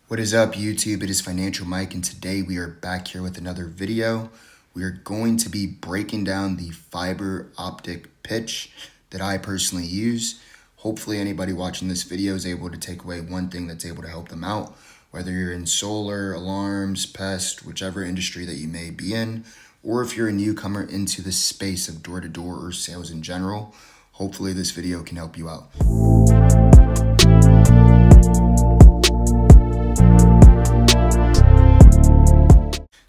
What is up, YouTube? It is Financial Mike, and today we are back here with another video. We are going to be breaking down the fiber optic pitch that I personally use. Hopefully anybody watching this video is able to take away one thing that's able to help them out, whether you're in solar, alarms, pest, whichever industry that you may be in, or if you're a newcomer into the space of door-to-door or sales in general. Hopefully this video can help you out.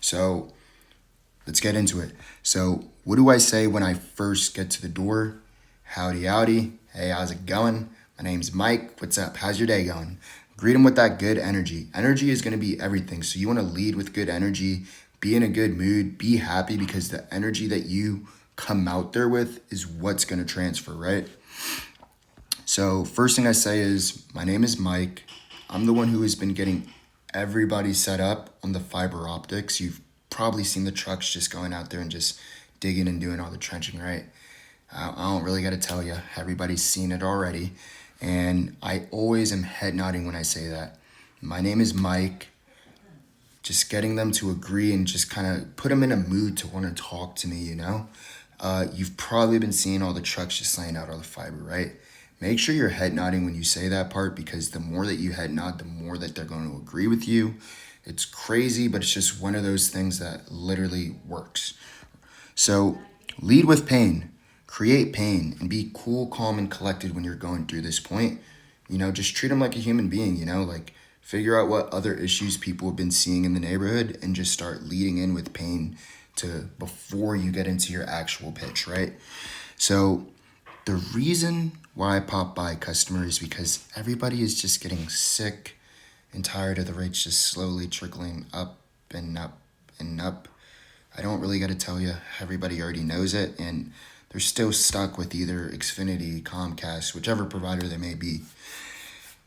So let's get into it. So what do I say when I first get to the door? Howdy, howdy. Hey, how's it going? My name's Mike. What's up? How's your day going? Greet them with that good energy. Energy is going to be everything. So you want to lead with good energy, be in a good mood, be happy, because the energy that you come out there with is what's going to transfer, right? So first thing I say is, my name is Mike. I'm the one who has been getting everybody set up on the fiber optics. You've probably seen the trucks just going out there and just digging and doing all the trenching, right? I don't really got to tell you. Everybody's seen it already. And I always am head nodding when I say that. My name is Mike. Just getting them to agree and just kind of put them in a mood to want to talk to me, you know? You've probably been seeing all the trucks just laying out all the fiber, right? Make sure you're head nodding when you say that part, because the more that you head nod, the more that they're going to agree with you. It's crazy, but it's just one of those things that literally works. So lead with pain, create pain, and be cool, calm, and collected when you're going through this point. You know, just treat them like a human being, you know, like figure out what other issues people have been seeing in the neighborhood and just start leading in with pain before you get into your actual pitch, right? So the reason why I pop by customers, because everybody is just getting sick and tired of the rates just slowly trickling up and up and up. I don't really got to tell you. Everybody already knows it, and they're still stuck with either Xfinity, Comcast, whichever provider they may be.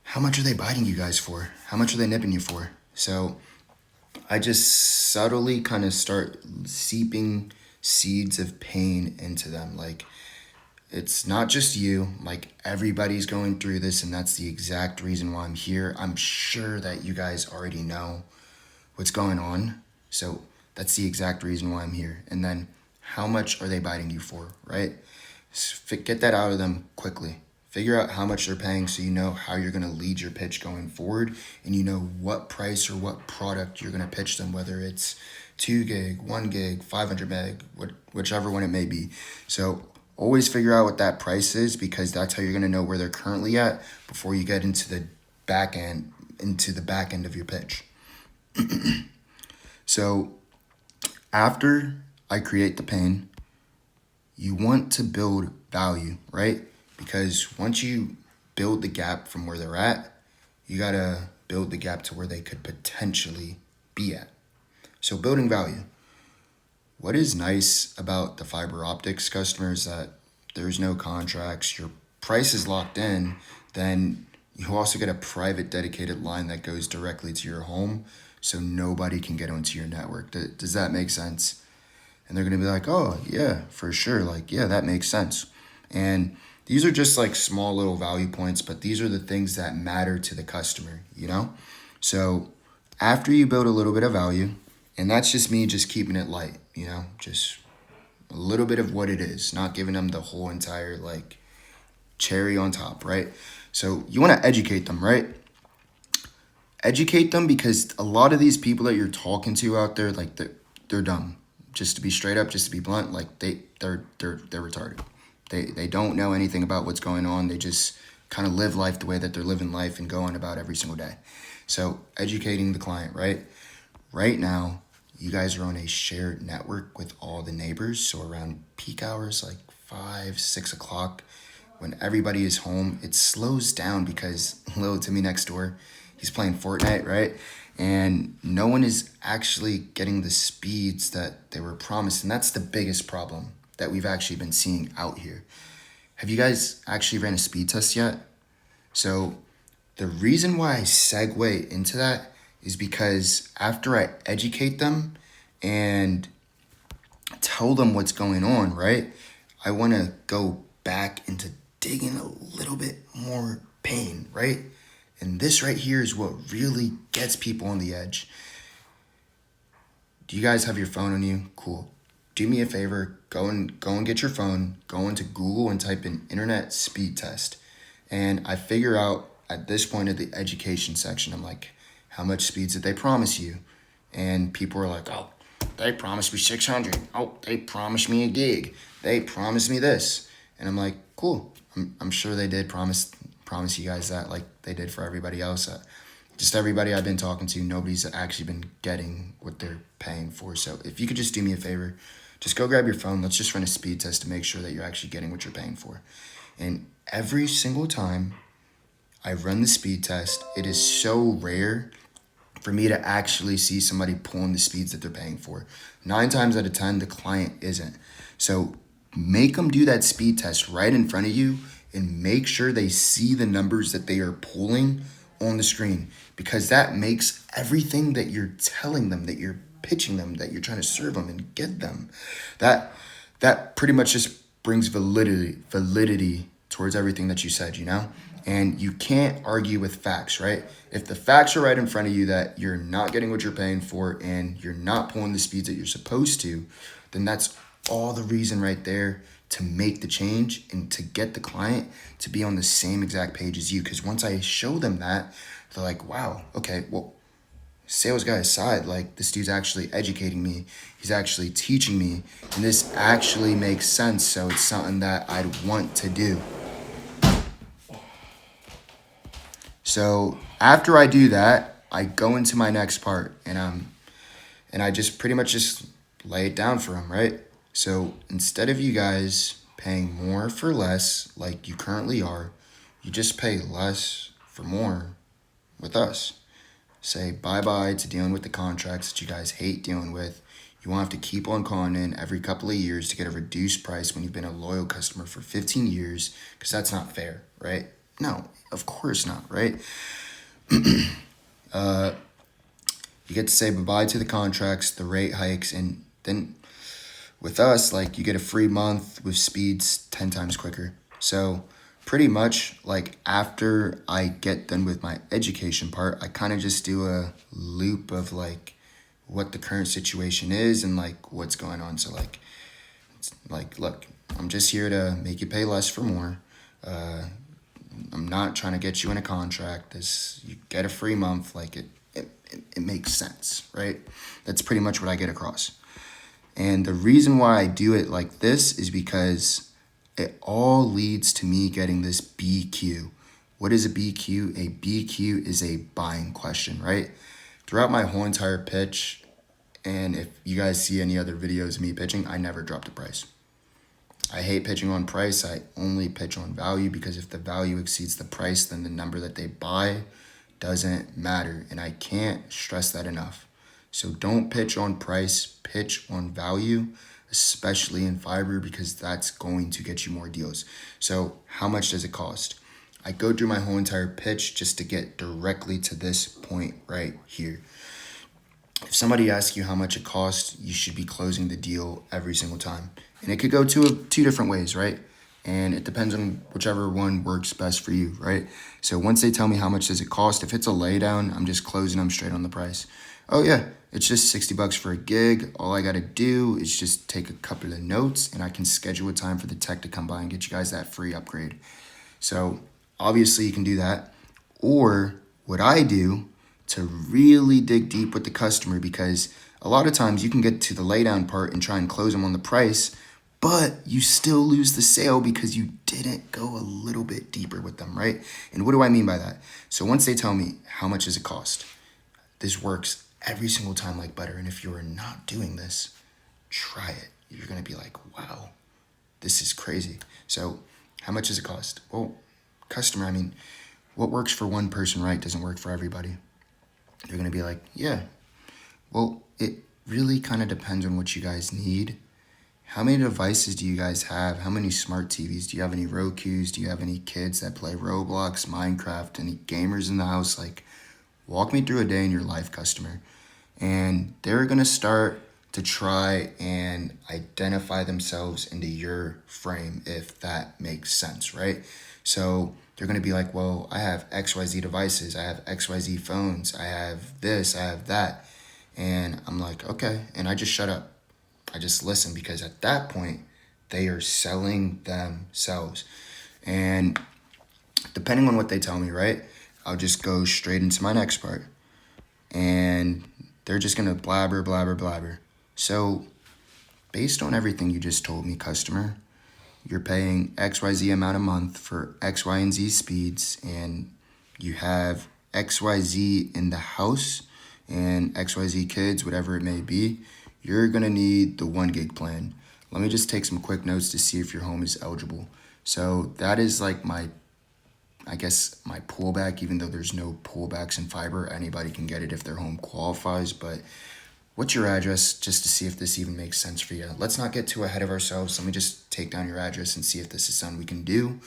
How much are they biting you guys for? How much are they nipping you for? So I just subtly kind of start seeping seeds of pain into them. Like, it's not just you, like everybody's going through this, and that's the exact reason why I'm here. I'm sure that you guys already know what's going on. So that's the exact reason why I'm here. And then how much are they biting you for, right? Get that out of them quickly. Figure out how much they're paying so you know how you're going to lead your pitch going forward, and you know what price or what product you're going to pitch them, whether it's 2 gig, 1 gig, 500 meg, whichever one it may be. So always figure out what that price is, because that's how you're going to know where they're currently at before you get into the back end of your pitch. So after I create the pain, you want to build value, right? Because once you build the gap from where they're at, you got to build the gap to where they could potentially be at. So building value. What is nice about the fiber optics customers that there's no contracts, your price is locked in, then you also get a private dedicated line that goes directly to your home, so nobody can get onto your network. Does that make sense? And they're going to be like, oh, yeah, for sure. Like, yeah, that makes sense. And these are just like small little value points, but these are the things that matter to the customer, you know? So after you build a little bit of value, and that's just me just keeping it light, you know, just a little bit of what it is, not giving them the whole entire like cherry on top, right? So you want to educate them, right? Educate them, because a lot of these people that you're talking to out there, like they're dumb. Just to be straight up, just to be blunt, like they're retarded. They don't know anything about what's going on. They just kind of live life the way that they're living life and go on about every single day. So educating the client, right? Right now, you guys are on a shared network with all the neighbors. So around peak hours, like 5, 6 o'clock, when everybody is home, it slows down because little Timmy next door, he's playing Fortnite, right? And no one is actually getting the speeds that they were promised. And that's the biggest problem that we've actually been seeing out here. Have you guys actually ran a speed test yet? So the reason why I segue into that is because after I educate them and tell them what's going on, right? I want to go back into digging a little bit more pain, right? And this right here is what really gets people on the edge. Do you guys have your phone on you? Cool. Do me a favor, go and get your phone, go into Google and type in internet speed test. And I figure out at this point of the education section, I'm like, how much speeds did they promise you? And people are like, oh, they promised me 600. Oh, they promised me a gig. They promised me this. And I'm like, cool. I'm sure they did promise you guys that, like they did for everybody else. Just everybody I've been talking to, nobody's actually been getting what they're paying for. So if you could just do me a favor, just go grab your phone. Let's just run a speed test to make sure that you're actually getting what you're paying for. And every single time I run the speed test, it is so rare for me to actually see somebody pulling the speeds that they're paying for. 9 times out of 10, the client isn't. So make them do that speed test right in front of you and make sure they see the numbers that they are pulling on the screen, because that makes everything that you're telling them, that you're pitching them, that you're trying to serve them and get them, that pretty much just brings validity towards everything that you said, you know? And you can't argue with facts, right? If the facts are right in front of you that you're not getting what you're paying for and you're not pulling the speeds that you're supposed to, then that's all the reason right there to make the change and to get the client to be on the same exact page as you. Because once I show them that, they're like, wow, okay, well, sales guy aside, like this dude's actually educating me. He's actually teaching me, and this actually makes sense. So it's something that I'd want to do. So after I do that, I go into my next part, and I just pretty much just lay it down for them, right? So instead of you guys paying more for less like you currently are, you just pay less for more with us. Say bye-bye to dealing with the contracts that you guys hate dealing with. You won't have to keep on calling in every couple of years to get a reduced price when you've been a loyal customer for 15 years, because that's not fair, right? No, of course not, right? You get to say bye-bye to the contracts, the rate hikes, and then with us, like you get a free month with speeds 10 times quicker. So pretty much like after I get done with my education part, I kind of just do a loop of like what the current situation is and like what's going on. So like, look, I'm just here to make you pay less for more. I'm not trying to get you in a contract. You get a free month. Like it makes sense, right? That's pretty much what I get across. And the reason why I do it like this is because it all leads to me getting this BQ. What is a BQ? A BQ is a buying question, right? Throughout my whole entire pitch, and if you guys see any other videos of me pitching, I never drop the price. I hate pitching on price. I only pitch on value, because if the value exceeds the price, then the number that they buy doesn't matter. And I can't stress that enough. So don't pitch on price, pitch on value, especially in fiber, because that's going to get you more deals. So how much does it cost? I go through my whole entire pitch just to get directly to this point right here. If somebody asks you how much it costs, you should be closing the deal every single time. And it could go two different ways, right? And it depends on whichever one works best for you, right? So once they tell me how much does it cost, if it's a laydown, I'm just closing them straight on the price. Oh yeah, it's just $60 for a gig. All I gotta do is just take a couple of notes and I can schedule a time for the tech to come by and get you guys that free upgrade. So obviously you can do that. Or what I do to really dig deep with the customer, because a lot of times you can get to the laydown part and try and close them on the price, but you still lose the sale because you didn't go a little bit deeper with them, right? And what do I mean by that? So once they tell me how much does it cost, this works every single time like butter. And if you're not doing this, try it. You're going to be like, wow, this is crazy. So how much does it cost? Well, customer, I mean, what works for one person, right, doesn't work for everybody. They're going to be like, yeah, well, it really kind of depends on what you guys need. How many devices do you guys have? How many smart TVs? Do you have any Rokus? Do you have any kids that play Roblox, Minecraft, any gamers in the house? Like, walk me through a day in your life, customer. And they're going to start to try and identify themselves into your frame, if that makes sense, right? So they're going to be like, well, I have XYZ devices, I have XYZ phones, I have this, I have that. And I'm like, okay. And I just shut up. I just listen, because at that point, they are selling themselves. And depending on what they tell me, right, I'll just go straight into my next part. And they're just going to blabber, blabber, blabber. So based on everything you just told me, customer, you're paying XYZ amount a month for X, Y, and Z speeds, and you have XYZ in the house and XYZ kids, whatever it may be, you're gonna need the 1 gig plan. Let me just take some quick notes to see if your home is eligible. So that is like my pullback, even though there's no pullbacks in fiber. Anybody can get it if their home qualifies, but what's your address, just to see if this even makes sense for you? Let's not get too ahead of ourselves. Let me just take down your address and see if this is something we can do.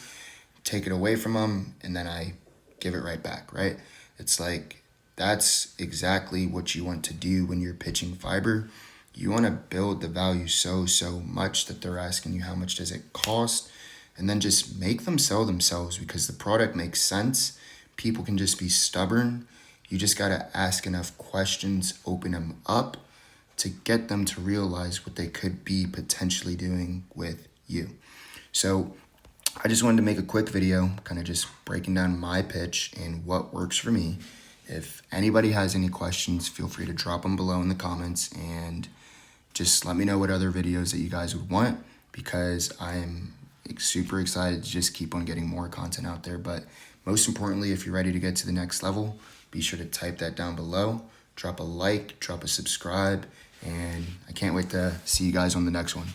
Take it away from them, and then I give it right back, right? It's like, that's exactly what you want to do when you're pitching fiber. You want to build the value so much that they're asking you how much does it cost, and then just make them sell themselves, because the product makes sense. People can just be stubborn. You just got to ask enough questions, open them up to get them to realize what they could be potentially doing with you. So I just wanted to make a quick video, kind of just breaking down my pitch and what works for me. If anybody has any questions, feel free to drop them below in the comments, and just let me know what other videos that you guys would want, because I'm super excited to just keep on getting more content out there. But most importantly, if you're ready to get to the next level, be sure to type that down below, drop a like, drop a subscribe, and I can't wait to see you guys on the next one.